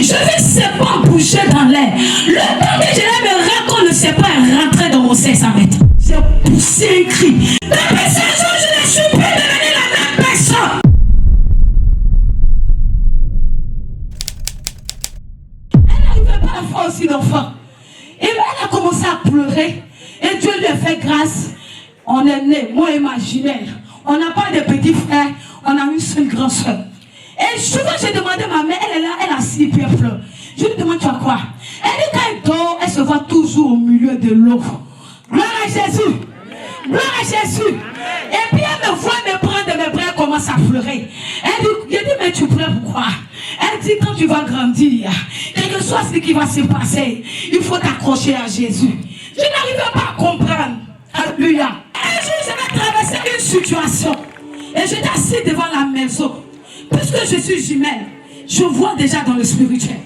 Je vais seulement bouger dans l'air. Le temps que je lève mes reins qu'on ne sait pas rentrer dans mon sein s'arrête. J'ai poussé un cri. Depuis ce jour, je ne suis plus devenue la même personne. Elle n'arrivait pas à faire aussi d'enfant. Et elle a commencé à pleurer. Et Dieu lui a fait grâce. On est né, moi imaginaire. On n'a pas de petits frères, on a une seule grande soeur. Et souvent j'ai demandé à ma mère, elle est là, elle a assis puis elle pleure. Je lui demande, tu as quoi? Elle dit quand elle dort, elle se voit toujours au milieu de l'eau. Gloire à Jésus. Gloire à Jésus. Et puis elle me voit me prendre de mes bras, elle commence à pleurer. Elle dit, je dis, mais tu pleures pourquoi? Elle dit, quand tu vas grandir, quel que soit ce qui va se passer, il faut t'accrocher à Jésus. Je n'arrivais pas à comprendre. Alléluia. Un jour, je vais traverser une situation. Et j'étais assis devant la maison. Puisque je suis jumelle, je vois déjà dans le spirituel.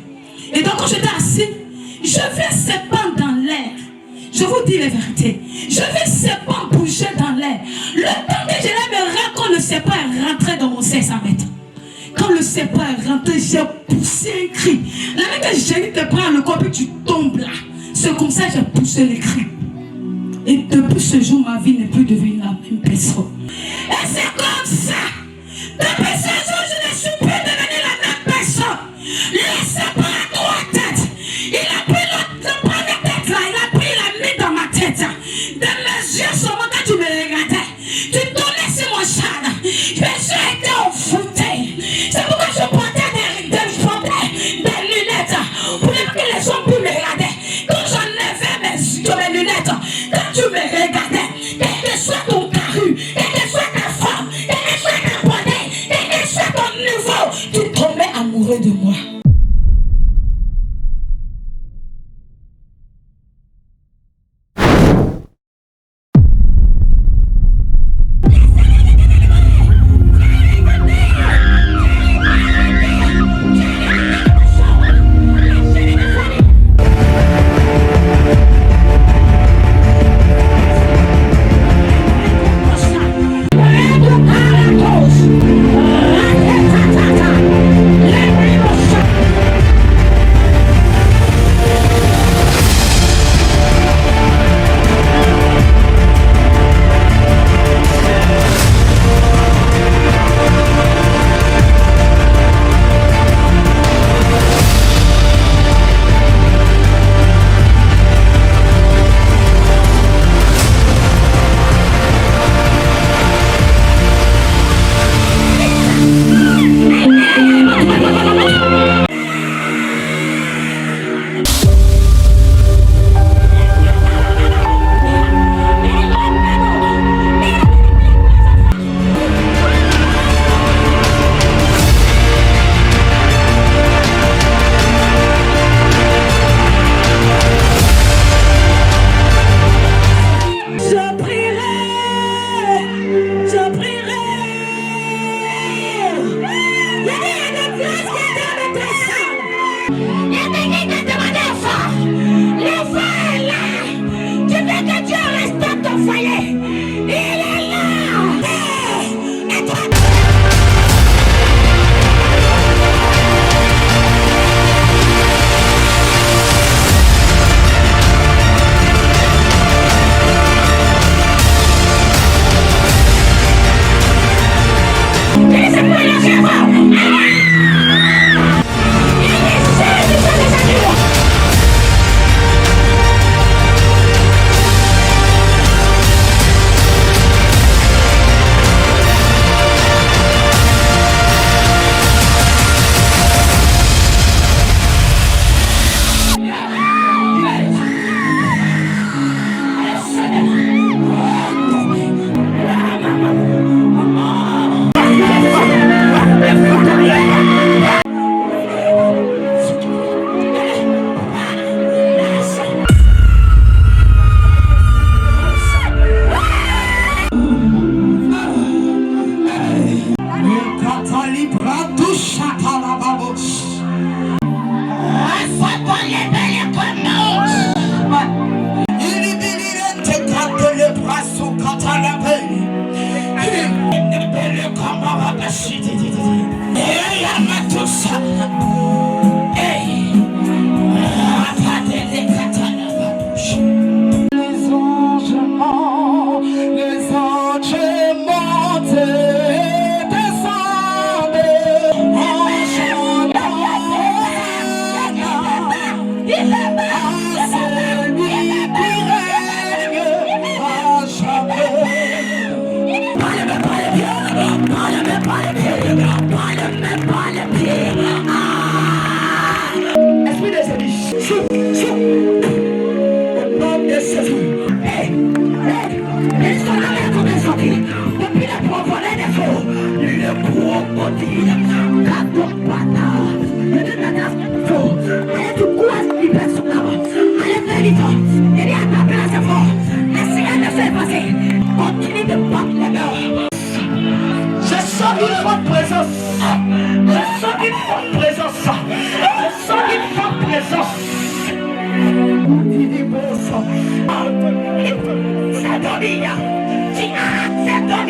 Et donc, quand j'étais assis, je vais s'épandre dans l'air. Je vous dis la vérité. Je vais s'épandre, bouger dans l'air. Le temps que je lève mes reins, qu'on ne sait pas rentrer dans mon sein s'arrête. Quand le sait pas rentrer, j'ai poussé un cri. La même que j'ai te prend le corps et tu tombes là. C'est comme ça que j'ai poussé le cri. Et depuis ce jour, ma vie n'est plus devenue la même personne. Et c'est comme ça. Depuis ce jour, je ne suis plus devenue la même personne. Laissez prendre trois têtes. Il a pris la première tête là, il a pris la mis dans ma tête. De mes yeux seulement quand tu me regardais, tu tournais sur mon char. Mes yeux étaient envoûtés. C'est pourquoi je portais des lunettes. Pour que les gens puissent me regarder. Quand j'enlevais mes lunettes, quand tu me regardais, quel que soit ton carrure, quelle que soit ta forme, quel que soit ta beauté, quel que soit ton niveau, tu tombais amoureux de moi.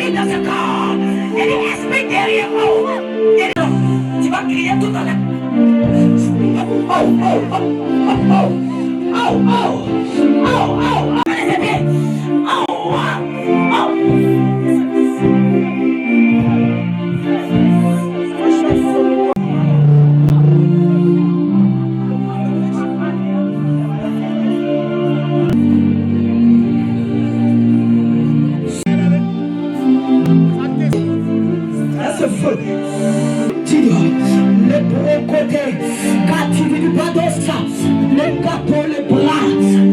esprit dans ce corps. Il y a des esprits derrière vous. Tu vas crier tout dans la... Allez, bien. Le gros côté, quand tu dis pas de ça, le gâteau, les bras,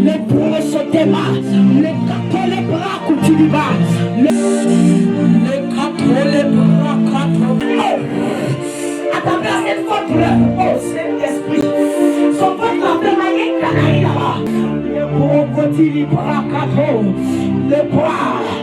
les bras sautent mal, le gâteau, les bras, continue bas, le gâteau, les bras, attendez à cette fois, oh Saint-Esprit, son peuple n'a pas manié là-bas, le gros côté, les bras, le bras.